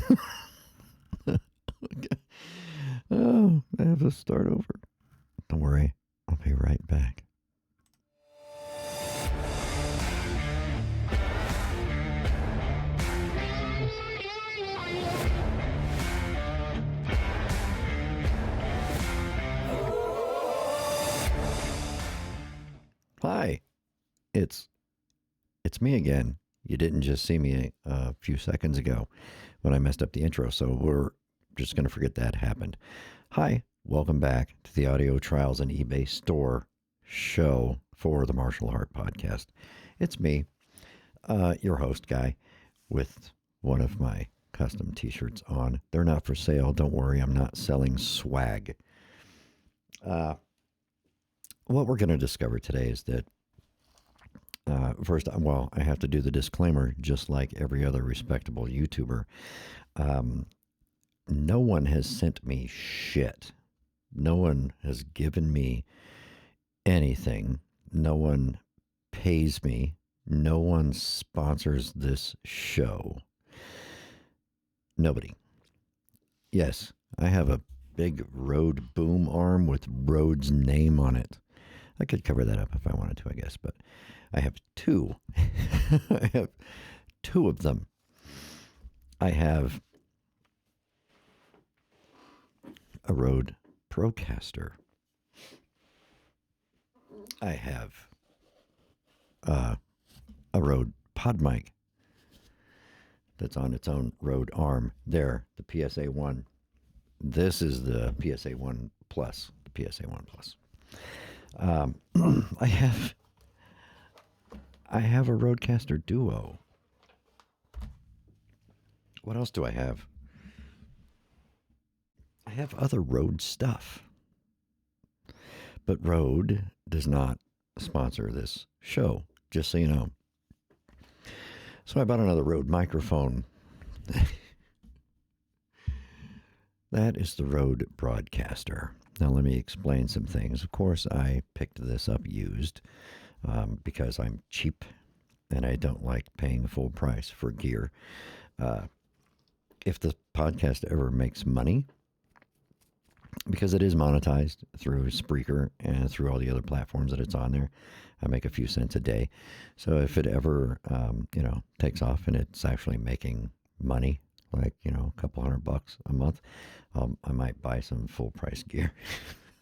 Okay. Oh, I have to start over. Don't worry, I'll be right back. Hi, it's me again. You didn't just see me a few seconds ago when I messed up the intro, so we're just going to forget that happened. Hi, welcome back to the Audio Trials and eBay Store show for the Martial Art Podcast. It's me, your host guy, with one of my custom t-shirts on. They're not for sale. Don't worry, I'm not selling swag. What we're going to discover today is that first, well, I have to do the disclaimer just like every other respectable YouTuber. No one has sent me shit. No one has given me anything. No one pays me. No one sponsors this show. Nobody. Yes, I have a big Rode boom arm with Rode's name on it. I could cover that up if I wanted to, I guess, but I have two. I have two of them. I have a RØDE Broadcaster. I have a RØDE pod mic that's on its own Rode arm. There, the PSA 1. This is the PSA 1 Plus. The PSA 1 Plus. I have a Rodecaster Duo. What else do I have? I have other Rode stuff. But Rode does not sponsor this show, just so you know. So I bought another Rode microphone. That is the RØDE Broadcaster. Now let me explain some things. Of course, I picked this up used because I'm cheap and I don't like paying full price for gear. If the podcast ever makes money, because it is monetized through Spreaker and through all the other platforms that it's on there, I make a few cents a day. So if it ever, takes off and it's actually making money, like, a couple $100 a month, I might buy some full price gear.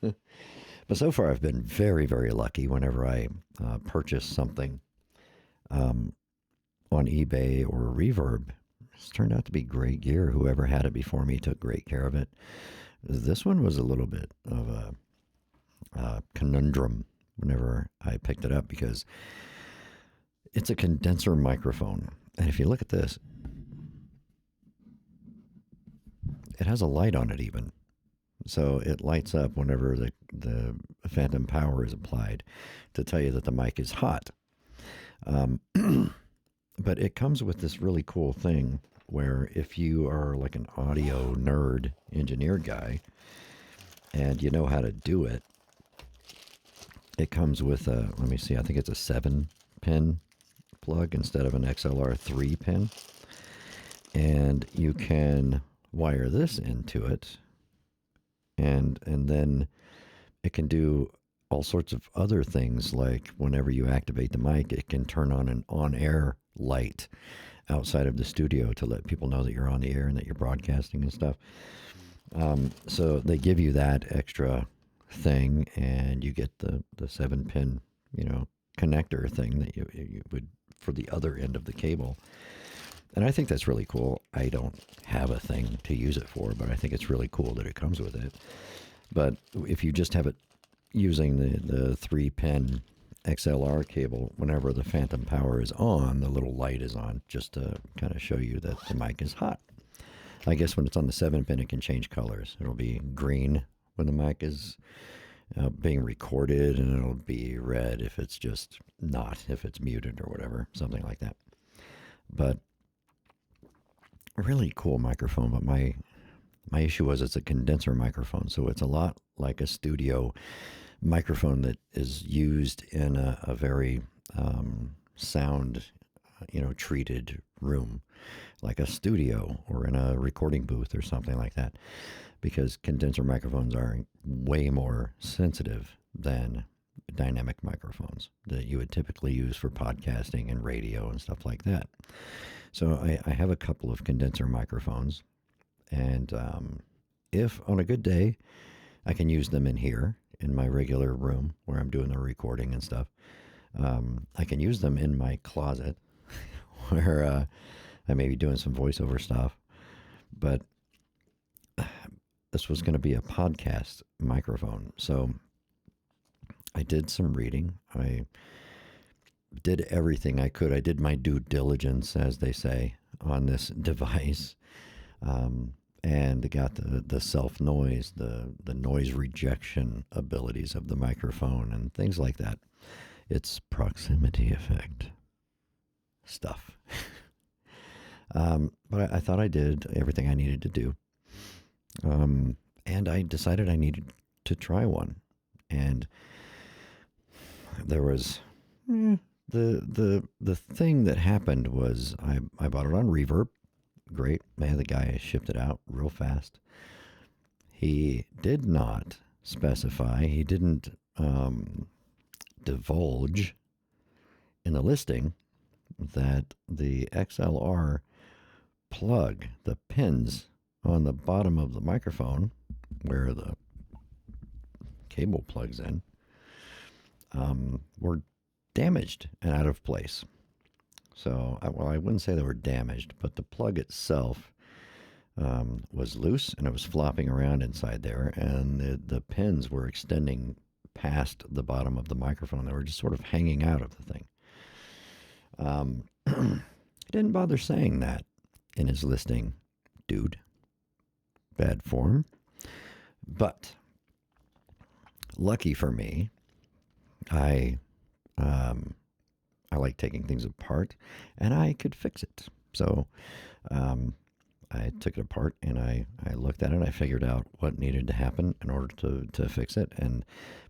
But so far I've been very, very lucky whenever I purchase something on eBay or Reverb. It's turned out to be great gear. Whoever had it before me took great care of it. This one was a little bit of a conundrum whenever I picked it up because it's a condenser microphone. And if you look at this, it has a light on it even. So it lights up whenever the phantom power is applied to tell you that the mic is hot. But it comes with this really cool thing where if you are like an audio nerd engineer guy and you know how to do it, it comes with a, let me see, I think it's a 7-pin plug instead of an XLR 3-pin. And you can wire this into it, and then it can do all sorts of other things, like whenever you activate the mic, it can turn on an on-air light outside of the studio to let people know that you're on the air and that you're broadcasting and stuff. So they give you that extra thing, and you get the 7-pin, connector thing that you would for the other end of the cable. And I think that's really cool. I don't have a thing to use it for, but I think it's really cool that it comes with it. But if you just have it using the 3-pin XLR cable, whenever the phantom power is on, the little light is on just to kind of show you that the mic is hot. I guess when it's on the 7-pin, it can change colors. It'll be green when the mic is being recorded, and it'll be red if it's just not, if it's muted or whatever, something like that. But really cool microphone, but my issue was it's a condenser microphone, so it's a lot like a studio microphone that is used in a very sound treated room, like a studio or in a recording booth or something like that, because condenser microphones are way more sensitive than dynamic microphones that you would typically use for podcasting and radio and stuff like that. So I have a couple of condenser microphones, and if on a good day I can use them in here in my regular room where I'm doing the recording and stuff. I can use them in my closet where I may be doing some voiceover stuff. But this was going to be a podcast microphone. So I did some reading. I did everything I could. I did my due diligence, as they say, on this device. And got the self noise, the noise rejection abilities of the microphone and things like that. It's proximity effect stuff. But I thought I did everything I needed to do. And I decided I needed to try one. And there was the thing that happened was I bought it on Reverb. Great. Man, the guy shipped it out real fast. He did not specify, he didn't divulge in the listing that the XLR plug, the pins on the bottom of the microphone where the cable plugs in, were damaged and out of place. So, I wouldn't say they were damaged, but the plug itself was loose and it was flopping around inside there, and the pins were extending past the bottom of the microphone. They were just sort of hanging out of the thing. He didn't bother saying that in his listing, dude. Bad form. But lucky for me, I like taking things apart, and I could fix it. So I took it apart, and I looked at it. I figured out what needed to happen in order to fix it. And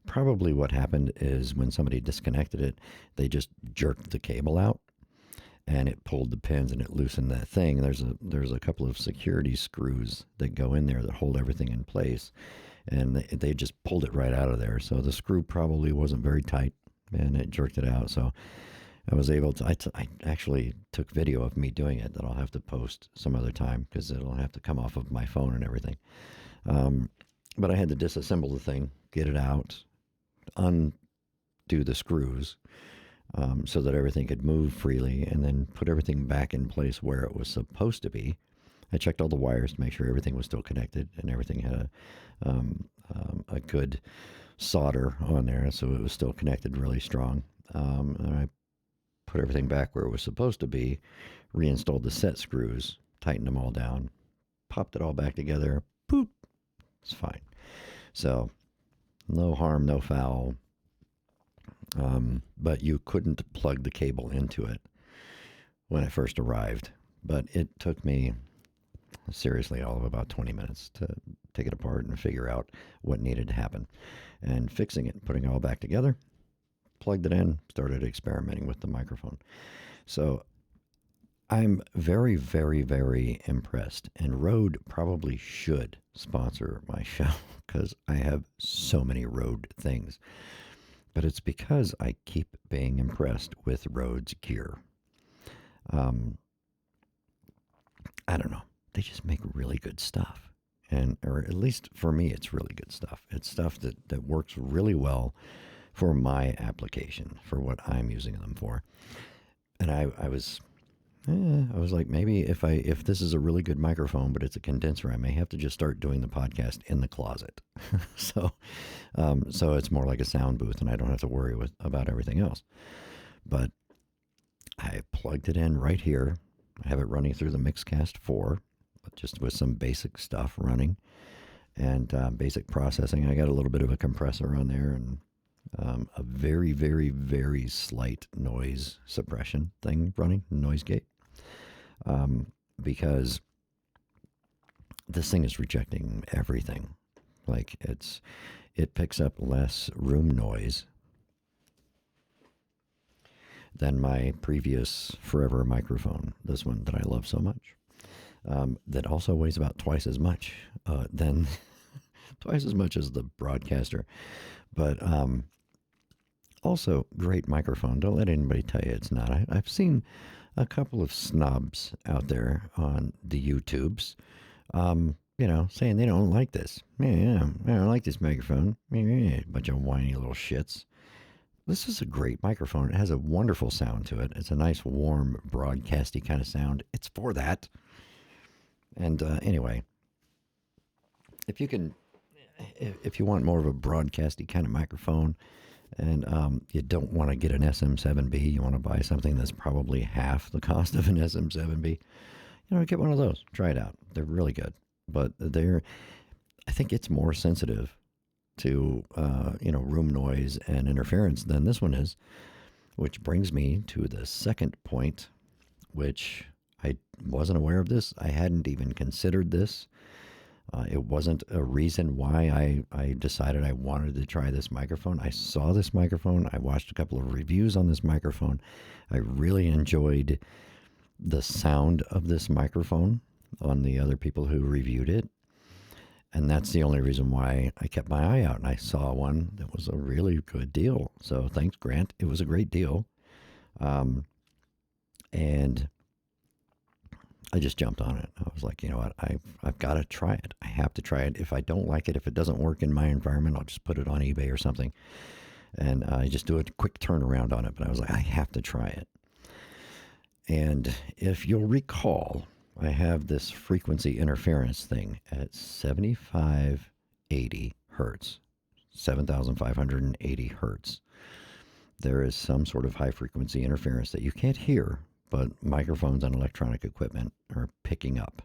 probably what happened is when somebody disconnected it, they just jerked the cable out, and it pulled the pins, and it loosened that thing. There's a couple of security screws that go in there that hold everything in place, and they just pulled it right out of there. So the screw probably wasn't very tight, and it jerked it out. So I was able to, I actually took video of me doing it that I'll have to post some other time because it'll have to come off of my phone and everything. But I had to disassemble the thing, get it out, undo the screws so that everything could move freely, and then put everything back in place where it was supposed to be. I checked all the wires to make sure everything was still connected and everything had a good solder on there, so it was still connected really strong. And I put everything back where it was supposed to be, reinstalled the set screws, tightened them all down, popped it all back together, poop, it's fine. So no harm, no foul. But you couldn't plug the cable into it when it first arrived. But it took me seriously all of about 20 minutes to take it apart and figure out what needed to happen. And fixing it, putting it all back together, plugged it in, started experimenting with the microphone. So I'm very, very, very impressed. And Rode probably should sponsor my show because I have so many Rode things. But it's because I keep being impressed with Rode's gear. I don't know. They just make really good stuff. Or at least for me, it's really good stuff. It's stuff that works really well for my application, for what I'm using them for. And I was like, maybe if this is a really good microphone, but it's a condenser, I may have to just start doing the podcast in the closet. So it's more like a sound booth, and I don't have to worry about everything else. But I plugged it in right here. I have it running through the Mixcast 4, just with some basic stuff running and basic processing. I got a little bit of a compressor on there and a very, very, very slight noise suppression thing running, noise gate, because this thing is rejecting everything. Like it picks up less room noise than my previous Forever microphone, this one that I love so much. That also weighs about twice as much than twice as much as the Broadcaster. But also great microphone. Don't let anybody tell you it's not. I've seen a couple of snobs out there on the YouTubes, saying they don't like this. Yeah, I don't like this microphone. Yeah, bunch of whiny little shits. This is a great microphone. It has a wonderful sound to it. It's a nice, warm, broadcasty kind of sound. It's for that. And anyway, if you want more of a broadcasty kind of microphone, and you don't want to get an SM7B, you want to buy something that's probably half the cost of an SM7B, get one of those. Try it out. They're really good. But I think it's more sensitive to, room noise and interference than this one is, which brings me to the second point, which I wasn't aware of this. I hadn't even considered this. It wasn't a reason why I decided I wanted to try this microphone. I saw this microphone. I watched a couple of reviews on this microphone. I really enjoyed the sound of this microphone on the other people who reviewed it. And that's the only reason why I kept my eye out. And I saw one that was a really good deal. So thanks, Grant. It was a great deal. And I just jumped on it. I was like, you know what? I've got to try it. I have to try it. If I don't like it, if it doesn't work in my environment, I'll just put it on eBay or something. And I just do a quick turnaround on it. But I was like, I have to try it. And if you'll recall, I have this frequency interference thing at 7580 hertz, 7,580 hertz. There is some sort of high frequency interference that you can't hear, but microphones and electronic equipment are picking up.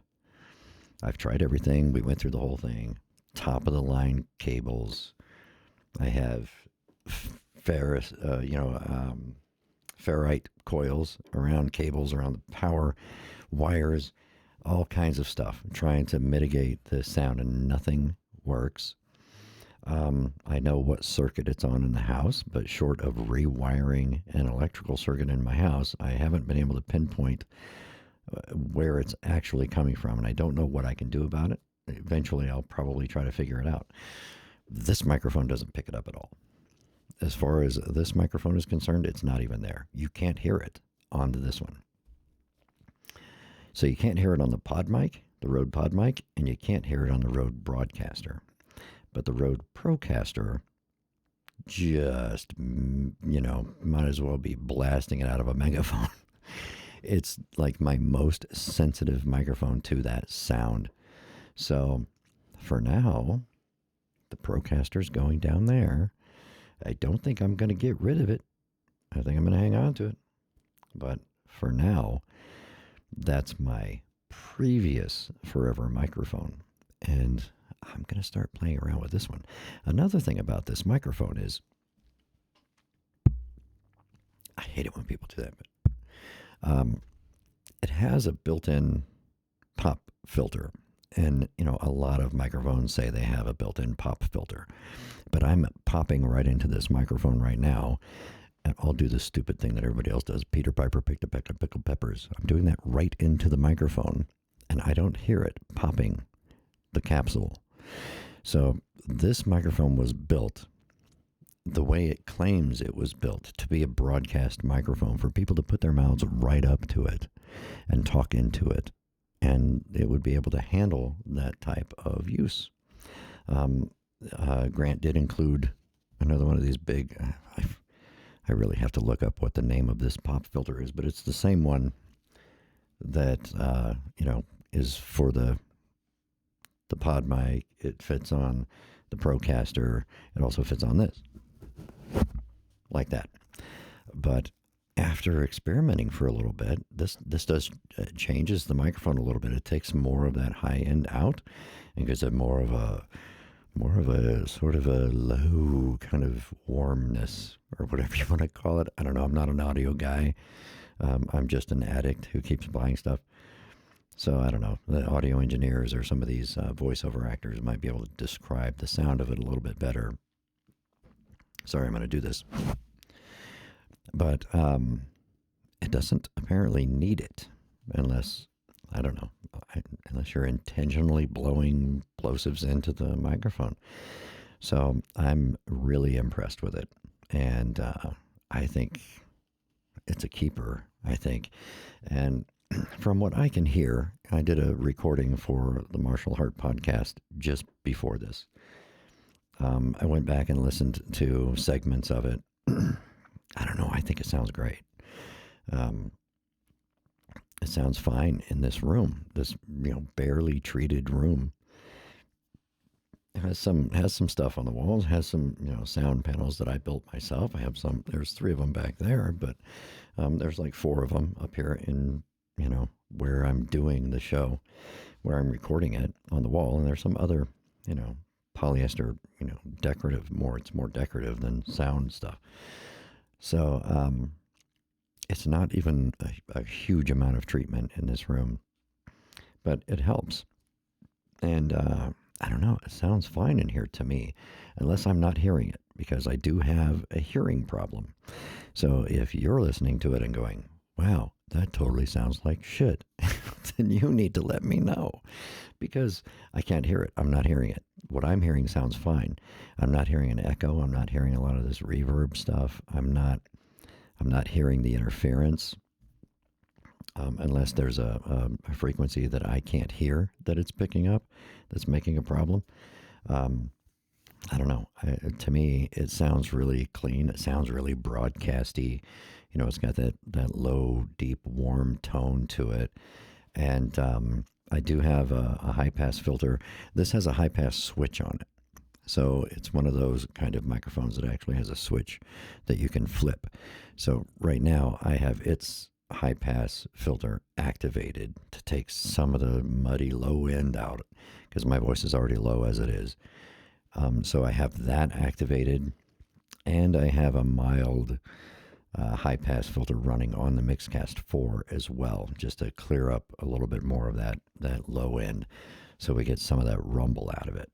I've tried everything. We went through the whole thing. Top of the line cables. I have ferrite coils around cables, around the power wires, all kinds of stuff. I'm trying to mitigate the sound, and nothing works. I know what circuit it's on in the house, but short of rewiring an electrical circuit in my house, I haven't been able to pinpoint where it's actually coming from, and I don't know what I can do about it. Eventually, I'll probably try to figure it out. This microphone doesn't pick it up at all. As far as this microphone is concerned, it's not even there. You can't hear it on this one. So you can't hear it on the pod mic, the Rode pod mic, and you can't hear it on the Rode Broadcaster. But the Rode Procaster just, might as well be blasting it out of a megaphone. It's like my most sensitive microphone to that sound. So for now, the Procaster's going down there. I don't think I'm going to get rid of it. I think I'm going to hang on to it. But for now, that's my previous Forever microphone. And I'm going to start playing around with this one. Another thing about this microphone is, I hate it when people do that, but it has a built-in pop filter. And, a lot of microphones say they have a built-in pop filter. But I'm popping right into this microphone right now, and I'll do the stupid thing that everybody else does. Peter Piper picked a peck of pickled peppers. I'm doing that right into the microphone, and I don't hear it popping the capsule. So this microphone was built the way it claims it was built, to be a broadcast microphone for people to put their mouths right up to it and talk into it. And it would be able to handle that type of use. Grant did include another one of these big, I really have to look up what the name of this pop filter is, but it's the same one that, is for the pod mic. It fits on the Procaster. It also fits on this, like that. But after experimenting for a little bit, this does changes the microphone a little bit. It takes more of that high end out and gives it more of a sort of a low kind of warmness, or whatever you want to call it. I don't know. I'm not an audio guy. I'm just an addict who keeps buying stuff. So I don't know. The audio engineers or some of these voiceover actors might be able to describe the sound of it a little bit better. Sorry, I'm going to do this. But doesn't apparently need it unless, I don't know, unless you're intentionally blowing plosives into the microphone. So I'm really impressed with it. And I think it's a keeper, I think. And from what I can hear, I did a recording for the Martial Heart podcast just before this. I went back and listened to segments of it. I don't know. I think it sounds great. It sounds fine in this room, this barely treated room. It has some stuff on the walls. Has some sound panels that I built myself. I have some. There's 3 of them back there, but there's like 4 of them up here in where I'm doing the show, where I'm recording it on the wall, and there's some other polyester decorative. It's more decorative than sound stuff. So it's not even a huge amount of treatment in this room, but it helps. And I don't know, it sounds fine in here to me, unless I'm not hearing it, because I do have a hearing problem. So if you're listening to it and going, wow, that totally sounds like shit, then you need to let me know, because I can't hear it. I'm not hearing it. What I'm hearing sounds fine. I'm not hearing an echo. I'm not hearing a lot of this reverb stuff. I'm not hearing the interference. Unless there's a frequency that I can't hear that it's picking up that's making a problem. I don't know. To me, it sounds really clean. It sounds really broadcasty. It's got that low, deep, warm tone to it. And I do have a high-pass filter. This has a high-pass switch on it. So it's one of those kind of microphones that actually has a switch that you can flip. So right now I have its high pass filter activated to take some of the muddy low end out, because my voice is already low as it is. So I have that activated, and I have a mild high pass filter running on the Mixcast 4 as well, just to clear up a little bit more of that low end, so we get some of that rumble out of it.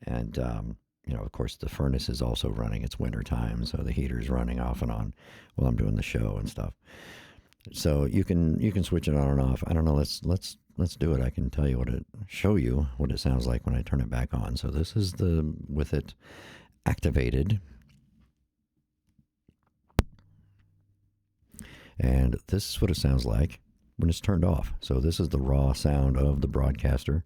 And of course the furnace is also running. It's winter time, so the heater's running off and on while I'm doing the show and stuff. So you can switch it on and off. I don't know. Let's do it. I can show you what it sounds like when I turn it back on. So this is with it activated, and this is what it sounds like when it's turned off. So this is the raw sound of the broadcaster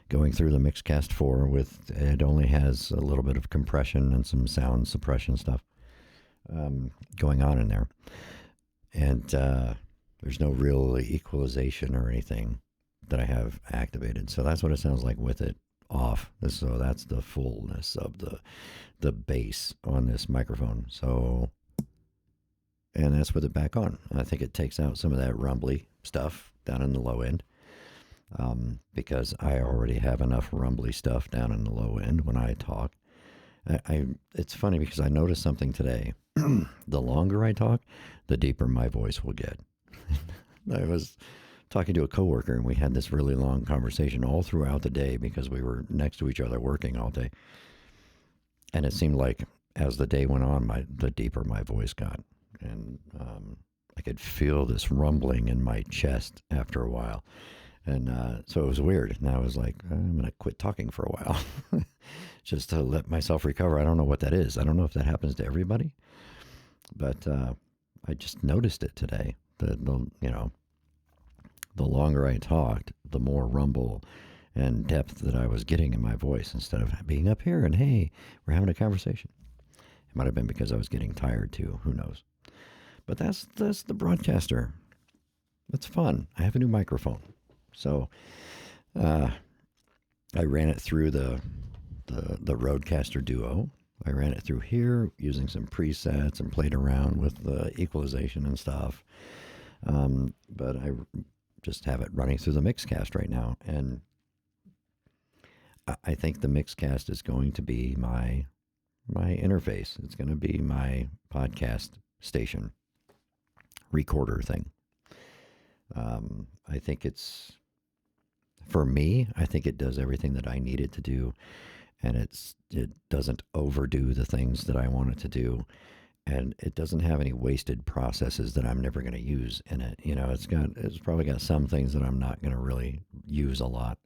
going through the Mixcast 4. It only has a little bit of compression and some sound suppression stuff going on in there. And there's no real equalization or anything that I have activated. So that's what it sounds like with it off. So that's the fullness of the bass on this microphone. So, and that's with it back on. I think it takes out some of that rumbly stuff down in the low end, because I already have enough rumbly stuff down in the low end when I talk. It's funny because I noticed something today. The longer I talk, the deeper my voice will get. I was talking to a coworker, and we had this really long conversation all throughout the day because we were next to each other working all day. And it seemed like as the day went on, the deeper my voice got. And I could feel this rumbling in my chest after a while. And so it was weird. And I was like, I'm going to quit talking for a while just to let myself recover. I don't know what that is. I don't know if that happens to everybody. But I just noticed it today. The longer I talked, the more rumble and depth that I was getting in my voice, instead of being up here and, hey, we're having a conversation. It might have been because I was getting tired too. Who knows? But that's the broadcaster. It's fun. I have a new microphone. So I ran it through the Rodecaster Duo. I ran it through here using some presets and played around with the equalization and stuff. But I just have it running through the Mixcast right now. And I think the Mixcast is going to be my interface. It's going to be my podcast station recorder thing. I think for me, I think it does everything that I need it to do. And it doesn't overdo the things that I want it to do. and it doesn't have any wasted processes that I'm never going to use in it. It's probably got some things that I'm not going to really use a lot,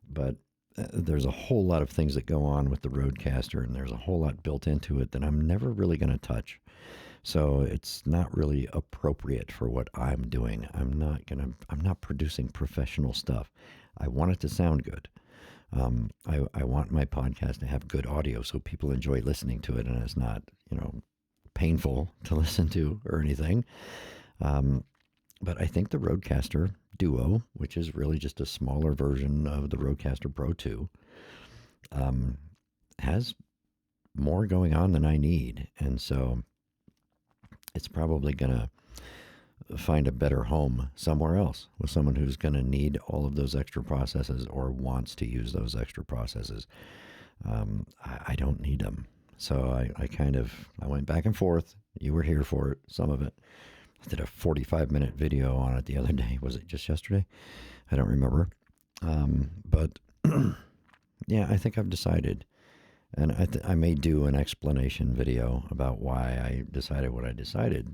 but there's a whole lot of things that go on with the Rodecaster, and there's a whole lot built into it that I'm never really going to touch. So it's not really appropriate for what I'm doing. I'm not producing professional stuff. I want it to sound good. I want my podcast to have good audio so people enjoy listening to it, and it's not, painful to listen to or anything. But I think the Rodecaster Duo, which is really just a smaller version of the Rodecaster Pro 2, has more going on than I need. And so it's probably going to find a better home somewhere else with someone who's going to need all of those extra processes or wants to use those extra processes. I don't need them. So I went back and forth. You were here for it, some of it. I did a 45-minute video on it the other day. Was it just yesterday? I don't remember. But yeah, I think I've decided. And I may do an explanation video about why I decided what I decided.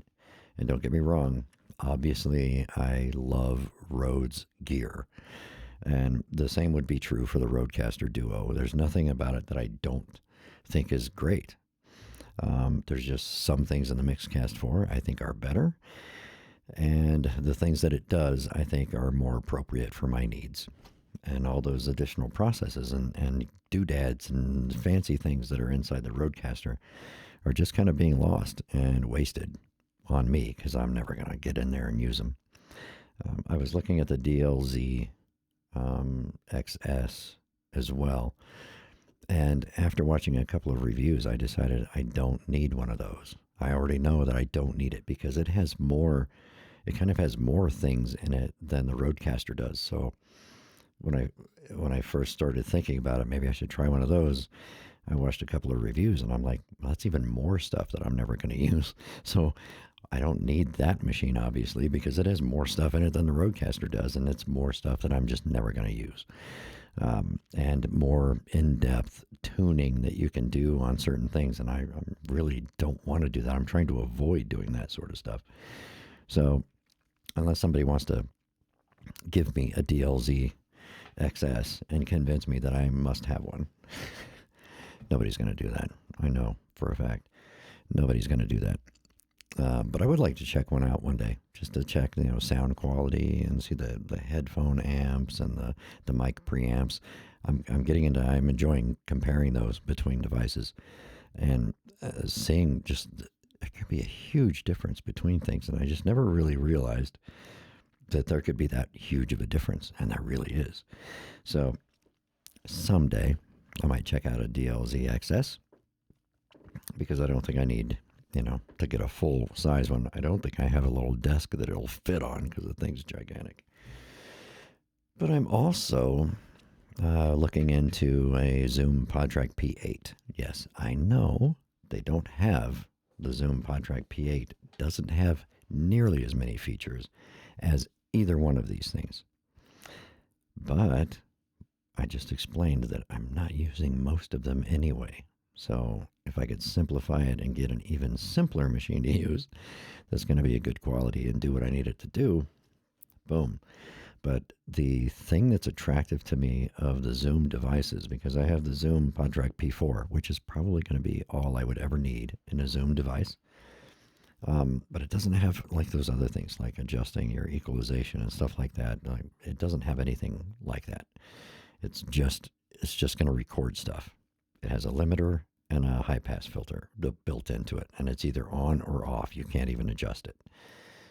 And don't get me wrong, obviously I love Rhodes gear. And the same would be true for the Rodecaster Duo. There's nothing about it that I don't think is great. There's just some things in the Mixcast 4 I think are better. And the things that it does, I think, are more appropriate for my needs. And all those additional processes and doodads and fancy things that are inside the Rodecaster are just kind of being lost and wasted on me because I'm never going to get in there and use them. I was looking at the DLZ XS as well. And after watching a couple of reviews, I decided I don't need one of those. I already know that I don't need it because it kind of has more things in it than the Rodecaster does. So when I first started thinking about it, maybe I should try one of those. I watched a couple of reviews and I'm like, well, that's even more stuff that I'm never going to use. So I don't need that machine, obviously, because it has more stuff in it than the Rodecaster does, and it's more stuff that I'm just never going to use. And more in-depth tuning that you can do on certain things, and I really don't want to do that. I'm trying to avoid doing that sort of stuff. So unless somebody wants to give me a DLZ XS and convince me that I must have one, nobody's going to do that. I know for a fact. Nobody's going to do that. But I would like to check one out one day, just to check, sound quality and see the headphone amps and the mic preamps. I'm enjoying comparing those between devices and seeing just there could be a huge difference between things, and I just never really realized that there could be that huge of a difference, and there really is. So someday I might check out a DLZ XS because I don't think I need to get a full size one. I don't think I have a little desk that it'll fit on because the thing's gigantic. But I'm also looking into a Zoom PodTrack P8. Yes, I know they don't have the Zoom PodTrack P8. Doesn't have nearly as many features as either one of these things. But I just explained that I'm not using most of them anyway. So if I could simplify it and get an even simpler machine to use that's going to be a good quality and do what I need it to do, boom. But the thing that's attractive to me of the Zoom devices, because I have the Zoom PodTrack P4, which is probably going to be all I would ever need in a Zoom device. But it doesn't have like those other things like adjusting your equalization and stuff like that. It doesn't have anything like that. It's just going to record stuff. It has a limiter and a high pass filter built into it, and it's either on or off. You can't even adjust it.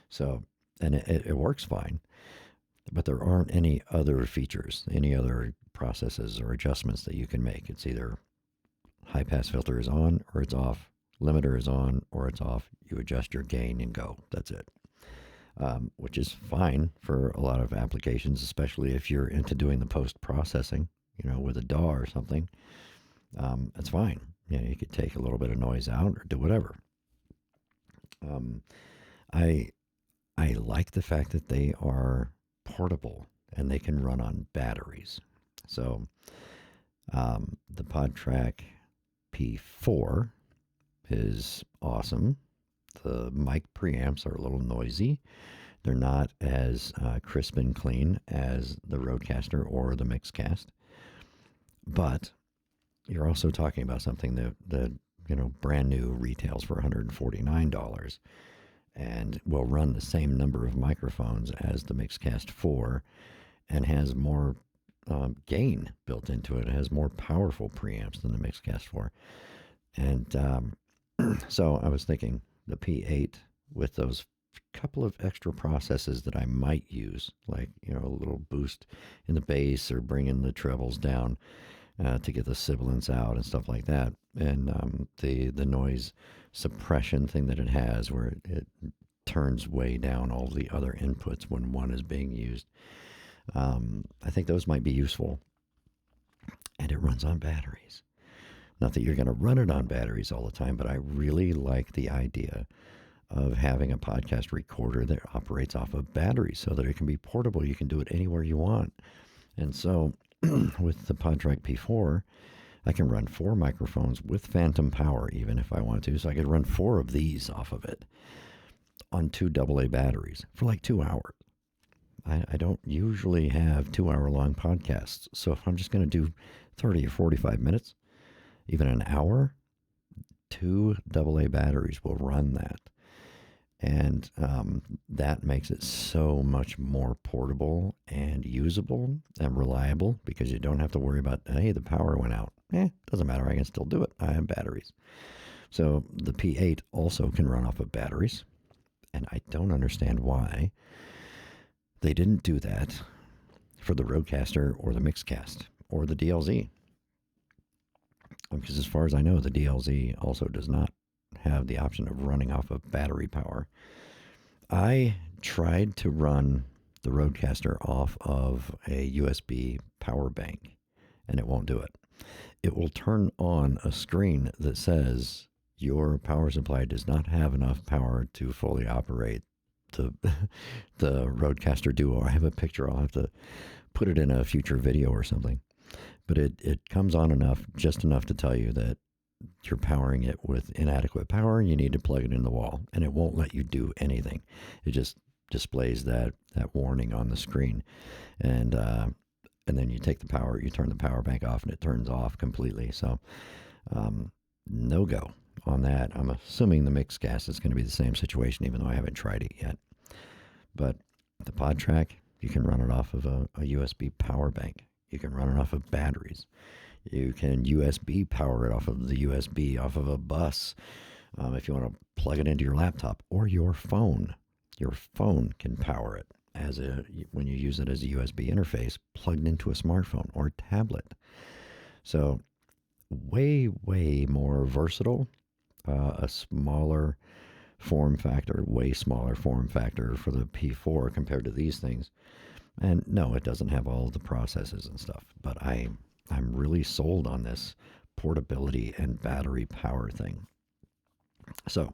So, and it works fine, but there aren't any other features, any other processes or adjustments that you can make. It's either high pass filter is on or it's off, limiter is on or it's off. You adjust your gain and go. That's it. Which is fine for a lot of applications, especially if you're into doing the post-processing, with a DAW or something. It's fine. You could take a little bit of noise out or do whatever. I like the fact that they are portable and they can run on batteries. So the PodTrack P4 is awesome. The mic preamps are a little noisy. They're not as crisp and clean as the Rodecaster or the Mixcast. But you're also talking about something that brand new retails for $149 and will run the same number of microphones as the Mixcast 4 and has more gain built into it. It has more powerful preamps than the Mixcast 4. And so I was thinking the P8 with those couple of extra processes that I might use, like, a little boost in the bass or bringing the trebles down to get the sibilance out and stuff like that. And the noise suppression thing that it has where it turns way down all the other inputs when one is being used. I think those might be useful. And it runs on batteries. Not that you're going to run it on batteries all the time, but I really like the idea of having a podcast recorder that operates off of batteries so that it can be portable. You can do it anywhere you want. And so with the PodTrack P4, I can run 4 microphones with phantom power even if I want to. So I could run 4 of these off of it on 2 AA batteries for like 2 hours. I don't usually have 2-hour-long podcasts. So if I'm just going to do 30 or 45 minutes, even an hour, 2 AA batteries will run that. And that makes it so much more portable and usable and reliable because you don't have to worry about, hey, the power went out. Doesn't matter. I can still do it. I have batteries. So the P8 also can run off of batteries. And I don't understand why they didn't do that for the Rodecaster or the Mixcast or the DLZ. Because as far as I know, the DLZ also does not have the option of running off of battery power. I tried to run the Rodecaster off of a USB power bank, and it won't do it. It will turn on a screen that says your power supply does not have enough power to fully operate the Rodecaster Duo. I have a picture. I'll have to put it in a future video or something. But it comes on just enough to tell you that you're powering it with inadequate power and you need to plug it in the wall. And it won't let you do anything. It just displays that warning on the screen. And then you take the power, you turn the power bank off, and it turns off completely. So no go on that. I'm assuming the Mixcast is going to be the same situation, even though I haven't tried it yet. But the PodTrack, you can run it off of a USB power bank. You can run it off of batteries. You can USB power it off of the USB, off of a bus. If you want to plug it into your laptop or your phone can power it when you use it as a USB interface plugged into a smartphone or tablet. So way, way more versatile, a smaller form factor, way smaller form factor for the P4 compared to these things. And no, it doesn't have all the processes and stuff, but I'm really sold on this portability and battery power thing. So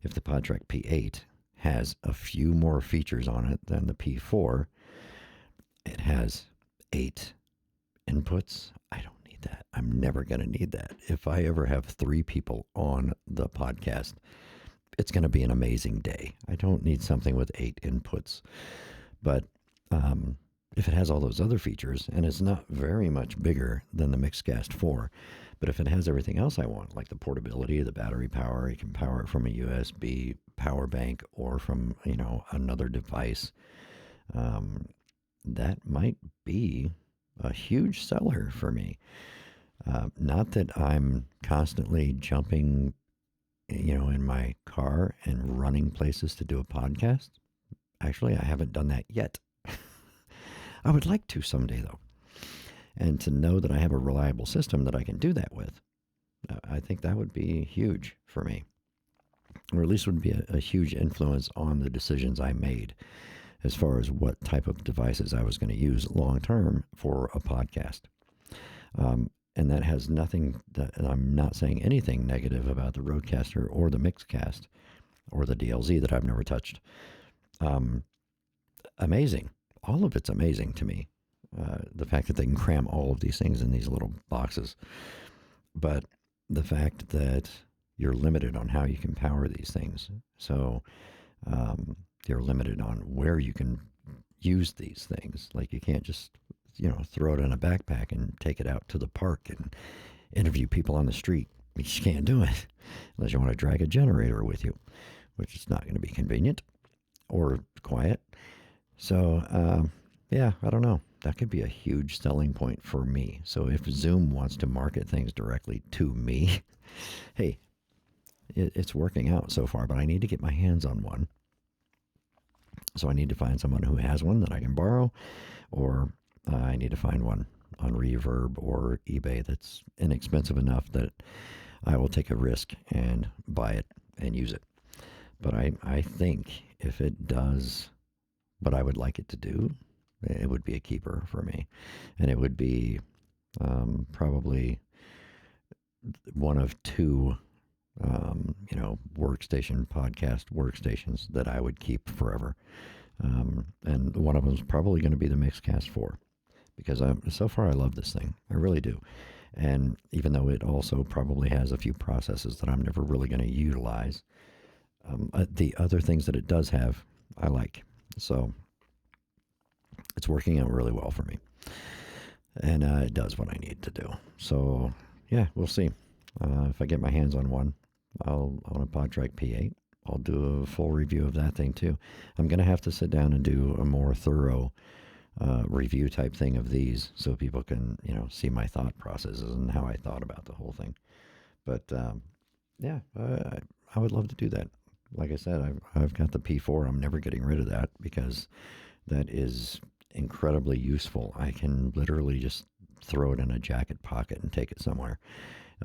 if the PodTrack P8 has a few more features on it than the P4, it has 8 inputs. I don't need that. I'm never going to need that. If I ever have 3 people on the podcast, it's going to be an amazing day. I don't need something with 8 inputs. But if it has all those other features, and it's not very much bigger than the Mixcast 4, but if it has everything else I want, like the portability, the battery power, you can power it from a USB power bank or from, another device, that might be a huge seller for me. Not that I'm constantly jumping, in my car and running places to do a podcast. Actually, I haven't done that yet. I would like to someday, though. And to know that I have a reliable system that I can do that with, I think that would be huge for me. Or at least would be a huge influence on the decisions I made as far as what type of devices I was going to use long term for a podcast. And that has nothing, and I'm not saying anything negative about the Rodecaster or the Mixcast or the DLZ that I've never touched. Amazing. All of it's amazing to me. The fact that they can cram all of these things in these little boxes. But the fact that you're limited on how you can power these things. So um, you're limited on where you can use these things. Like you can't just, throw it in a backpack and take it out to the park and interview people on the street. You just can't do it unless you want to drag a generator with you, which is not going to be convenient or quiet. So, yeah, I don't know. That could be a huge selling point for me. So if Zoom wants to market things directly to me, hey, it's working out so far, but I need to get my hands on one. So I need to find someone who has one that I can borrow, or I need to find one on Reverb or eBay that's inexpensive enough that I will take a risk and buy it and use it. But I think if it does what I would like it to do, it would be a keeper for me. And it would be probably one of two, podcast workstations that I would keep forever. And one of them is probably going to be the Mixcast 4 because so far I love this thing. I really do. And even though it also probably has a few processes that I'm never really going to utilize, the other things that it does have, I like. So it's working out really well for me. And it does what I need to do. So, yeah, we'll see. If I get my hands on one, I'll on a PodTrack P8. I'll do a full review of that thing too. I'm going to have to sit down and do a more thorough review type thing of these so people can, see my thought processes and how I thought about the whole thing. But yeah, I would love to do that. Like I said, I've got the P4. I'm never getting rid of that because that is incredibly useful. I can literally just throw it in a jacket pocket and take it somewhere.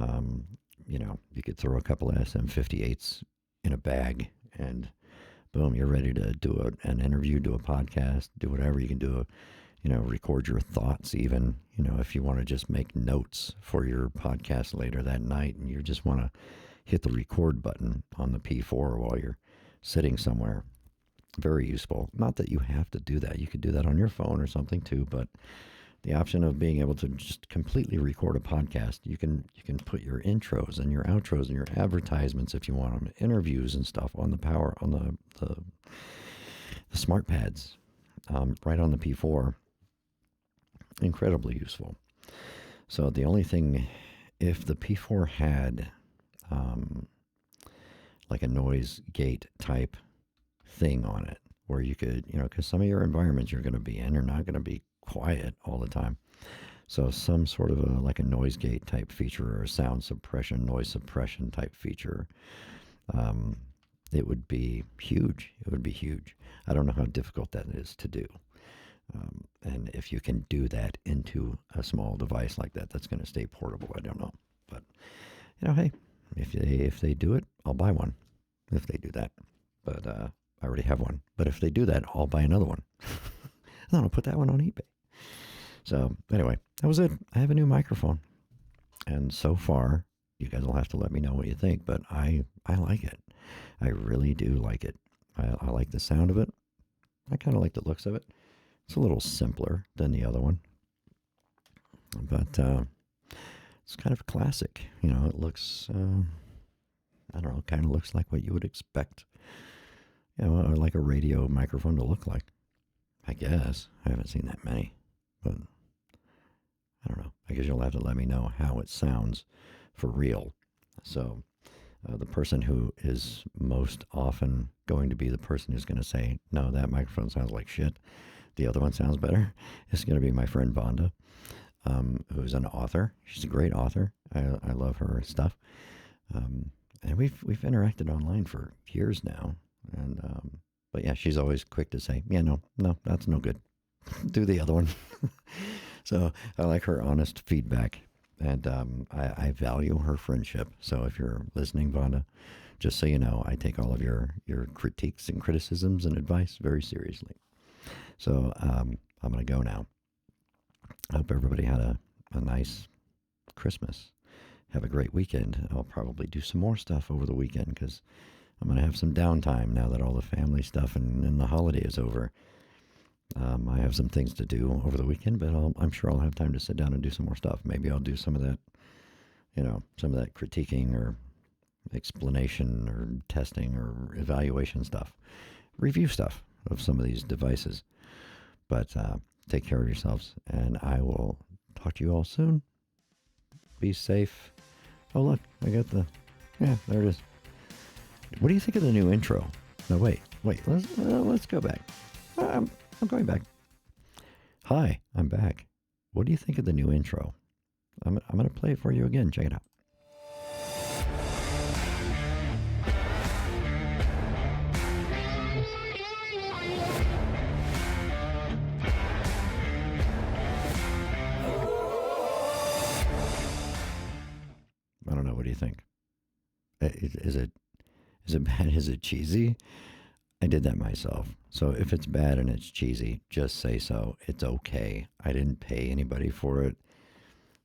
You could throw a couple of SM58s in a bag and boom, you're ready to do an interview, do a podcast, do whatever. You can do record your thoughts even, if you want to just make notes for your podcast later that night and you just want to hit the record button on the P4 while you're sitting somewhere. Very useful. Not that you have to do that. You could do that on your phone or something too, but the option of being able to just completely record a podcast. You can put your intros and your outros and your advertisements if you want them, interviews and stuff on the smart pads, right on the P4. Incredibly useful. So the only thing, if the P4 had like a noise gate type thing on it, where you could, because some of your environments you're going to be in are not going to be quiet all the time. So some sort of like a noise gate type feature or a sound suppression, noise suppression type feature, it would be huge. It would be huge. I don't know how difficult that is to do. And if you can do that into a small device like that, that's going to stay portable. I don't know. But, hey, if they do it, I'll buy one if they do that. But I already have one. But if they do that, I'll buy another one. And I'll put that one on eBay. So anyway, that was it. I have a new microphone. And so far, you guys will have to let me know what you think, but I like it. I really do like it. I like the sound of it. I kind of like the looks of it. It's a little simpler than the other one. But it's kind of classic. It looks, I don't know, kind of looks like what you would expect, like a radio microphone to look like. I guess. I haven't seen that many, but I don't know. I guess you'll have to let me know how it sounds for real. So the person who is most often going to be the person who's going to say, no, that microphone sounds like shit, the other one sounds better, is going to be my friend Vonda, who's an author. She's a great author. I love her stuff. And we've interacted online for years now. And but yeah, she's always quick to say, yeah, no, that's no good. Do the other one. So I like her honest feedback. And I value her friendship. So if you're listening, Vonda, just so you know, I take all of your critiques and criticisms and advice very seriously. So I'm going to go now. I hope everybody had a nice Christmas. Have a great weekend. I'll probably do some more stuff over the weekend because I'm going to have some downtime now that all the family stuff and the holiday is over. I have some things to do over the weekend, but I'm sure I'll have time to sit down and do some more stuff. Maybe I'll do some of that, some of that critiquing or explanation or testing or evaluation stuff, review stuff of some of these devices. But take care of yourselves, and I will talk to you all soon. Be safe. Oh, look, I got yeah, there it is. What do you think of the new intro? No, wait, let's go back. I'm going back. Hi, I'm back. What do you think of the new intro? I'm going to play it for you again. Check it out. I don't know. What do you think? Is it bad? Is it cheesy? I did that myself. So if it's bad and it's cheesy, just say so. It's okay. I didn't pay anybody for it.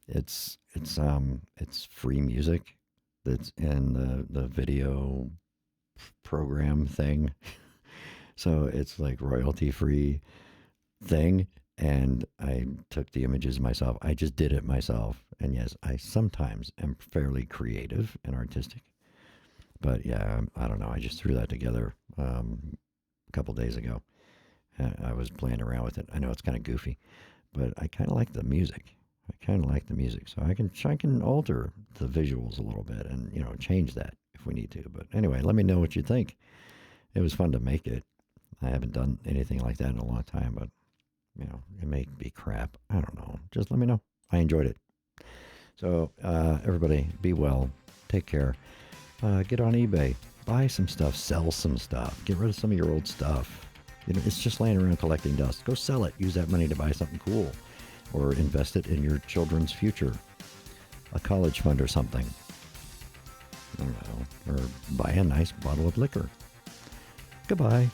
It's free music that's in the video program thing. So it's like royalty free thing. And I took the images myself. I just did it myself. And yes, I sometimes am fairly creative and artistic. But yeah, I don't know. I just threw that together a couple days ago. I was playing around with it. I know it's kind of goofy, but I kind of like the music. So I can alter the visuals a little bit and change that if we need to. But anyway, let me know what you think. It was fun to make it. I haven't done anything like that in a long time, but it may be crap. I don't know. Just let me know. I enjoyed it. So everybody, be well. Take care. Get on eBay, buy some stuff, sell some stuff, get rid of some of your old stuff. It's just laying around collecting dust. Go sell it. Use that money to buy something cool, or invest it in your children's future, a college fund or something. I don't know, or buy a nice bottle of liquor. Goodbye.